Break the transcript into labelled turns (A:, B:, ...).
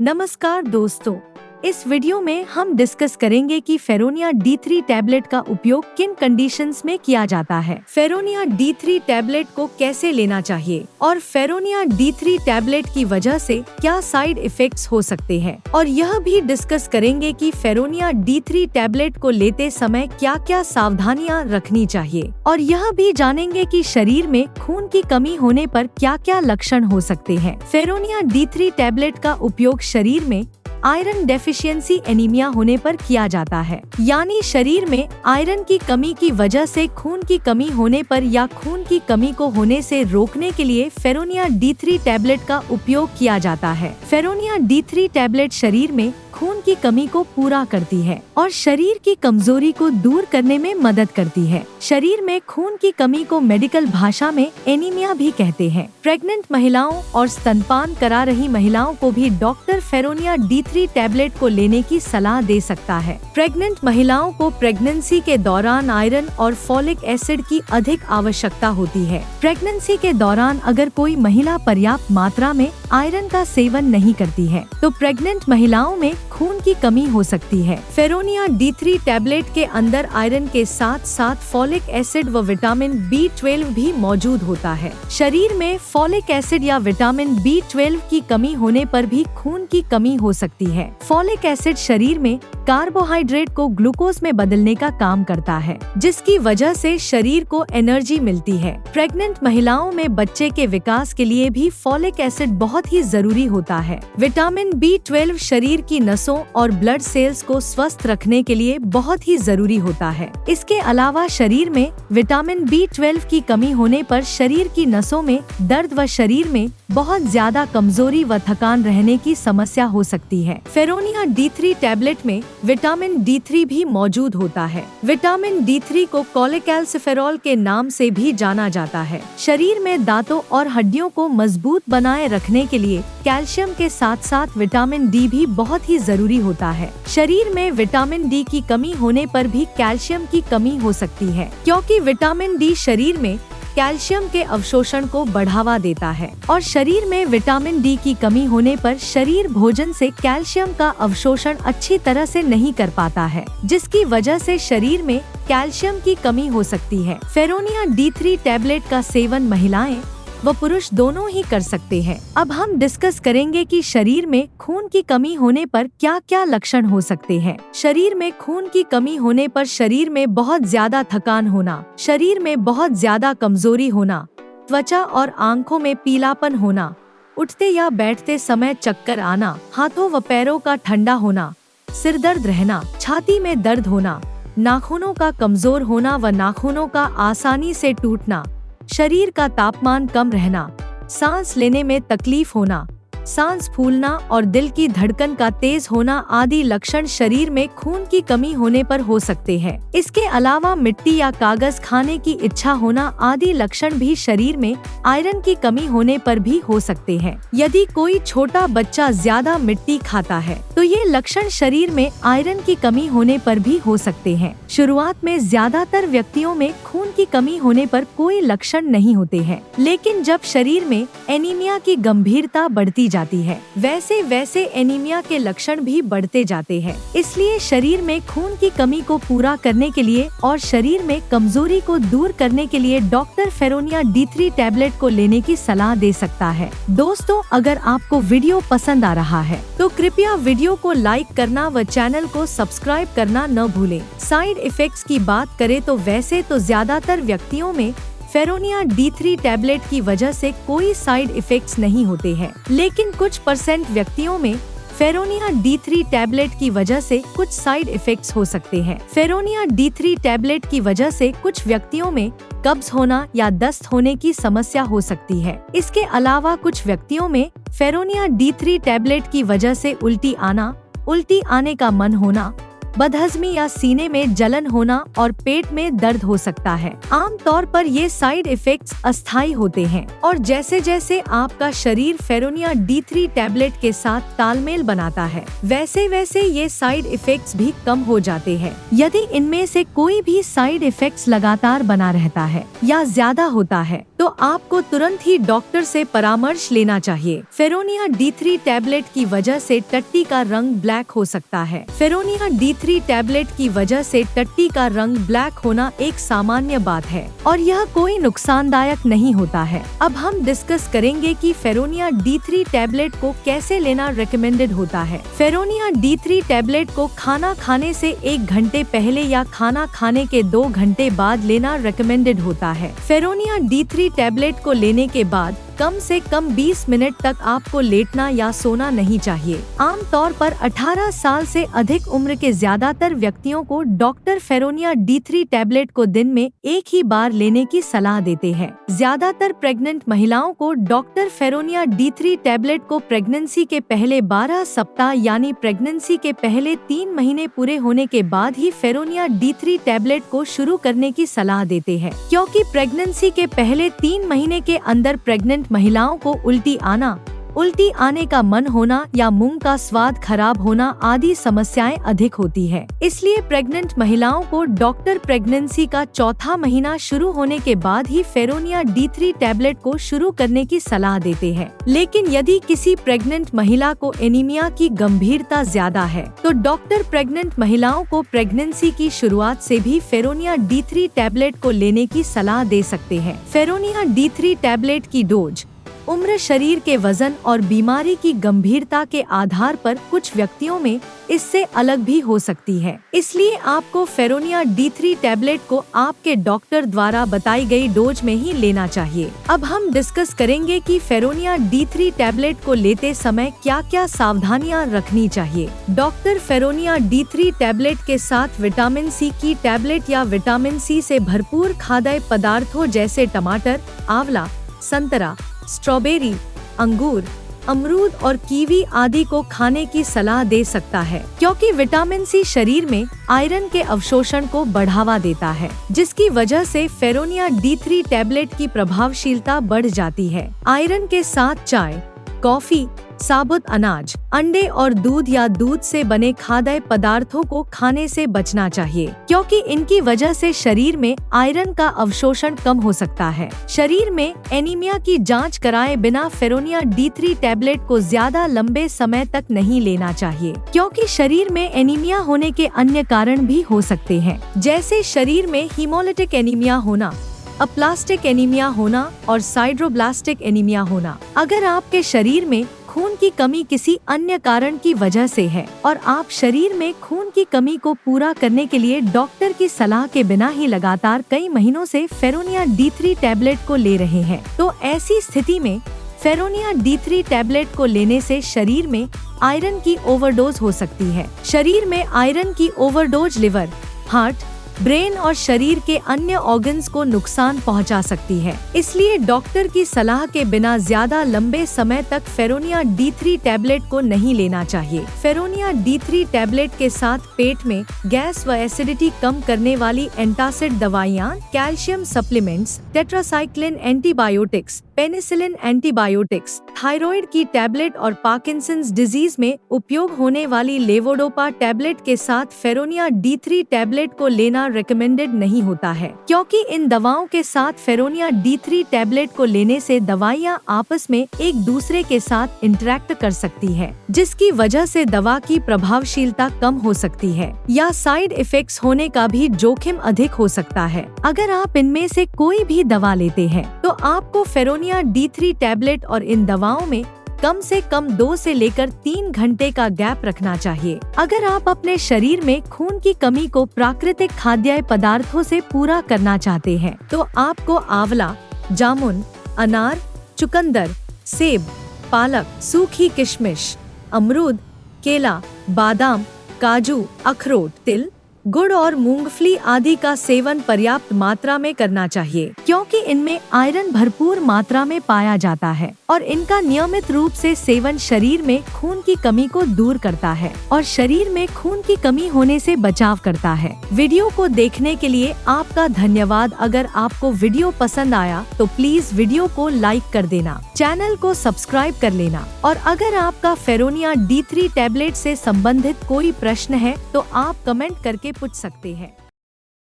A: नमस्कार दोस्तों, इस वीडियो में हम डिस्कस करेंगे कि फेरोनिया D3 टैबलेट का उपयोग किन कंडीशंस में किया जाता है, फेरोनिया D3 टैबलेट को कैसे लेना चाहिए और फेरोनिया D3 टैबलेट की वजह से क्या साइड इफेक्ट्स हो सकते हैं। और यह भी डिस्कस करेंगे कि फेरोनिया D3 टैबलेट को लेते समय क्या क्या सावधानियां रखनी चाहिए और यह भी जानेंगे कि शरीर में खून की कमी होने पर क्या क्या लक्षण हो सकते हैं। फेरोनिया D3 टैबलेट का उपयोग शरीर में आयरन डेफिशिएंसी एनीमिया होने पर किया जाता है, यानी शरीर में आयरन की कमी की वजह से खून की कमी होने पर या खून की कमी को होने से रोकने के लिए फेरोनिया D3 टैबलेट का उपयोग किया जाता है। फेरोनिया D3 टैबलेट शरीर में खून की कमी को पूरा करती है और शरीर की कमजोरी को दूर करने में मदद करती है। शरीर में खून की कमी को मेडिकल भाषा में एनीमिया भी कहते हैं। प्रेग्नेंट महिलाओं और स्तनपान करा रही महिलाओं को भी डॉक्टर फेरोनिया D3 टैबलेट को लेने की सलाह दे सकता है। प्रेग्नेंट महिलाओं को प्रेगनेंसी के दौरान आयरन और फॉलिक एसिड की अधिक आवश्यकता होती है। प्रेगनेंसी के दौरान अगर कोई महिला पर्याप्त मात्रा में आयरन का सेवन नहीं करती है तो प्रेग्नेंट महिलाओं में खून की कमी हो सकती है। फेरोनिया D3 टैबलेट के अंदर आयरन के साथ साथ फॉलिक एसिड व विटामिन B12 भी मौजूद होता है। शरीर में फॉलिक एसिड या विटामिन B12 की कमी होने पर भी खून की कमी हो सकती है। फॉलिक एसिड शरीर में कार्बोहाइड्रेट को ग्लूकोज में बदलने का काम करता है, जिसकी वजह से शरीर को एनर्जी मिलती है। प्रेग्नेंट महिलाओं में बच्चे के विकास के लिए भी फॉलिक एसिड बहुत ही जरूरी होता है। विटामिन B12 शरीर की नसों और ब्लड सेल्स को स्वस्थ रखने के लिए बहुत ही जरूरी होता है। इसके अलावा शरीर में विटामिन B12 की कमी होने पर शरीर की नसों में दर्द व शरीर में बहुत ज्यादा कमजोरी व थकान रहने की समस्या हो सकती है। फेरोनिया D3 टैबलेट में विटामिन D3 भी मौजूद होता है। विटामिन D3 को कोलेकैल्सिफेरॉल के नाम से भी जाना जाता है। शरीर में दांतों और हड्डियों को मजबूत बनाए रखने के लिए कैल्शियम के साथ साथ विटामिन D भी बहुत ही जरूरी होता है। शरीर में विटामिन D की कमी होने पर भी कैल्शियम की कमी हो सकती है, क्योंकि विटामिन D शरीर में कैल्शियम के अवशोषण को बढ़ावा देता है और शरीर में विटामिन D की कमी होने पर शरीर भोजन से कैल्शियम का अवशोषण अच्छी तरह से नहीं कर पाता है, जिसकी वजह से शरीर में कैल्शियम की कमी हो सकती है। फेरोनिया D3 टैबलेट का सेवन महिलाएं व पुरुष दोनों ही कर सकते हैं। अब हम डिस्कस करेंगे कि शरीर में खून की कमी होने पर क्या क्या लक्षण हो सकते हैं। शरीर में खून की कमी होने पर शरीर में बहुत ज्यादा थकान होना, शरीर में बहुत ज्यादा कमजोरी होना, त्वचा और आंखों में पीलापन होना, उठते या बैठते समय चक्कर आना, हाथों व पैरों का ठंडा होना, सिर दर्द रहना, छाती में दर्द होना, नाखूनों का कमजोर होना व नाखूनों का आसानी से टूटना, शरीर का तापमान कम रहना, सांस लेने में तकलीफ होना, सांस फूलना और दिल की धड़कन का तेज होना आदि लक्षण शरीर में खून की कमी होने पर हो सकते हैं। इसके अलावा मिट्टी या कागज खाने की इच्छा होना आदि लक्षण भी शरीर में आयरन की कमी होने पर भी हो सकते हैं। यदि कोई छोटा बच्चा ज्यादा मिट्टी खाता है तो ये लक्षण शरीर में आयरन की कमी होने पर भी हो सकते हैं। शुरुआत में ज्यादातर व्यक्तियों में खून की कमी होने पर कोई लक्षण नहीं होते हैं, लेकिन जब शरीर में एनीमिया की गंभीरता बढ़ती जाती है वैसे वैसे एनीमिया के लक्षण भी बढ़ते जाते हैं। इसलिए शरीर में खून की कमी को पूरा करने के लिए और शरीर में कमजोरी को दूर करने के लिए डॉक्टर फेरोनिया D3 टैबलेट को लेने की सलाह दे सकता है। दोस्तों, अगर आपको वीडियो पसंद आ रहा है तो कृपया वीडियो को लाइक करना व चैनल को सब्सक्राइब करना न भूलें। साइड इफेक्ट्स की बात करें तो वैसे तो ज्यादातर व्यक्तियों में फेरोनिया D3 टैबलेट की वजह से कोई साइड इफेक्ट्स नहीं होते हैं, लेकिन कुछ % व्यक्तियों में फेरोनिया D3 टैबलेट की वजह से कुछ साइड इफेक्ट्स हो सकते हैं। फेरोनिया D3 टैबलेट की वजह से कुछ व्यक्तियों में कब्ज होना या दस्त होने की समस्या हो सकती है। इसके अलावा कुछ व्यक्तियों में फेरोनिया D3 टैबलेट की वजह से उल्टी आने का मन होना, बदहजमी या सीने में जलन होना और पेट में दर्द हो सकता है। आमतौर पर ये साइड इफेक्ट्स अस्थायी होते हैं और जैसे जैसे आपका शरीर फेरोनिया D3 टैबलेट के साथ तालमेल बनाता है वैसे वैसे ये साइड इफेक्ट्स भी कम हो जाते हैं। यदि इनमें से कोई भी साइड इफेक्ट्स लगातार बना रहता है या ज्यादा होता है तो आपको तुरंत ही डॉक्टर से परामर्श लेना चाहिए। फेरोनिया D3 टैबलेट की वजह से टट्टी का रंग ब्लैक हो सकता है। फेरोनिया D3 टैबलेट की वजह से टट्टी का रंग ब्लैक होना एक सामान्य बात है और यह कोई नुकसानदायक नहीं होता है। अब हम डिस्कस करेंगे कि फेरोनिया D3 टैबलेट को कैसे लेना रिकमेंडेड होता है। फेरोनिया D3 टैबलेट को खाना खाने से 1 घंटे पहले या खाना खाने के 2 घंटे बाद लेना रिकमेंडेड होता है। फेरोनिया D3 टैबलेट को लेने के बाद कम से कम 20 मिनट तक आपको लेटना या सोना नहीं चाहिए। आमतौर पर 18 साल से अधिक उम्र के ज्यादातर व्यक्तियों को डॉक्टर फेरोनिया D3 टैबलेट को दिन में 1 ही बार लेने की सलाह देते हैं। ज्यादातर प्रेग्नेंट महिलाओं को डॉक्टर फेरोनिया D3 टैबलेट को प्रेगनेंसी के पहले 12 सप्ताह यानी प्रेगनेंसी के पहले 3 महीने पूरे होने के बाद ही फेरोनिया D3 टैबलेट को शुरू करने की सलाह देते हैं, क्योंकि प्रेगनेंसी के पहले 3 महीने के अंदर प्रेग्नेंट महिलाओं को उल्टी आने का मन होना या मुंह का स्वाद खराब होना आदि समस्याएं अधिक होती है। इसलिए प्रेग्नेंट महिलाओं को डॉक्टर प्रेगनेंसी का 4था महीना शुरू होने के बाद ही फेरोनिया D3 टैबलेट को शुरू करने की सलाह देते हैं। लेकिन यदि किसी प्रेग्नेंट महिला को एनीमिया की गंभीरता ज्यादा है तो डॉक्टर प्रेग्नेंट महिलाओं को प्रेगनेंसी की शुरुआत से भी फेरोनिया D3 टैबलेट को लेने की सलाह दे सकते हैं। फेरोनिया D3 टैबलेट की डोज उम्र, शरीर के वजन और बीमारी की गंभीरता के आधार पर कुछ व्यक्तियों में इससे अलग भी हो सकती है। इसलिए आपको फेरोनिया D3 टैबलेट को आपके डॉक्टर द्वारा बताई गई डोज में ही लेना चाहिए। अब हम डिस्कस करेंगे कि फेरोनिया D3 टैबलेट को लेते समय क्या क्या सावधानियां रखनी चाहिए। डॉक्टर फेरोनिया D3 टैबलेट के साथ विटामिन C की टैबलेट या विटामिन C से भरपूर खाद्य पदार्थों जैसे टमाटर, आंवला, संतरा, स्ट्रॉबेरी, अंगूर, अमरूद और कीवी आदि को खाने की सलाह दे सकता है, क्योंकि विटामिन C शरीर में आयरन के अवशोषण को बढ़ावा देता है, जिसकी वजह से फेरोनिया D3 टैबलेट की प्रभावशीलता बढ़ जाती है। आयरन के साथ चाय, कॉफी, साबुत अनाज, अंडे और दूध या दूध से बने खाद्य पदार्थों को खाने से बचना चाहिए, क्योंकि इनकी वजह से शरीर में आयरन का अवशोषण कम हो सकता है। शरीर में एनीमिया की जांच कराए बिना फेरोनिया D3 टैबलेट को ज्यादा लंबे समय तक नहीं लेना चाहिए, क्योंकि शरीर में एनीमिया होने के अन्य कारण भी हो सकते हैं, जैसे शरीर में हीमोलिटिक एनीमिया होना, अप्लास्टिक एनीमिया होना और साइड्रोब्लास्टिक एनीमिया होना। अगर आपके शरीर में खून की कमी किसी अन्य कारण की वजह से है और आप शरीर में खून की कमी को पूरा करने के लिए डॉक्टर की सलाह के बिना ही लगातार कई महीनों से फेरोनिया D3 टैबलेट को ले रहे हैं, तो ऐसी स्थिति में फेरोनिया D3 टैबलेट को लेने से शरीर में आयरन की ओवरडोज हो सकती है। शरीर में आयरन की ओवरडोज लिवर, हार्ट, ब्रेन और शरीर के अन्य ऑर्गन्स को नुकसान पहुंचा सकती है। इसलिए डॉक्टर की सलाह के बिना ज्यादा लंबे समय तक फेरोनिया D3 टैबलेट को नहीं लेना चाहिए। फेरोनिया D3 टैबलेट के साथ पेट में गैस व एसिडिटी कम करने वाली एंटासिड दवाइयाँ, calcium supplements, tetracycline antibiotics, penicillin antibiotics, thyroid की टैबलेट और पार्किंसंस डिजीज में उपयोग होने वाली लेवोडोपा टैबलेट के साथ फेरोनिया D3 टैबलेट को लेना रिकमेंडेड नहीं होता है, क्योंकि इन दवाओं के साथ फेरोनिया D3 टैबलेट को लेने से दवाइयाँ आपस में एक दूसरे के साथ इंटरेक्ट कर सकती है, जिसकी वजह से दवा की प्रभावशीलता कम हो सकती है या साइड इफेक्ट्स होने का भी जोखिम अधिक हो सकता है। अगर आप इनमें से कोई भी दवा लेते हैं तो आपको फेरोनिया D3 टैबलेट और इन दवाओं में कम से कम 2 से लेकर 3 घंटे का गैप रखना चाहिए। अगर आप अपने शरीर में खून की कमी को प्राकृतिक खाद्य पदार्थों से पूरा करना चाहते हैं तो आपको आंवला, जामुन, अनार, चुकंदर, सेब, पालक, सूखी किशमिश, अमरूद, केला, बादाम, काजू, अखरोट, तिल, गुड़ और मूंगफली आदि का सेवन पर्याप्त मात्रा में करना चाहिए, क्योंकि इनमें आयरन भरपूर मात्रा में पाया जाता है और इनका नियमित रूप से सेवन शरीर में खून की कमी को दूर करता है और शरीर में खून की कमी होने से बचाव करता है। वीडियो को देखने के लिए आपका धन्यवाद। अगर आपको वीडियो पसंद आया तो प्लीज वीडियो को लाइक कर देना, चैनल को सब्सक्राइब कर लेना और अगर आपका फेरोनिया D3 टैबलेट से संबंधित कोई प्रश्न है तो आप कमेंट करके पूछ सकते हैं।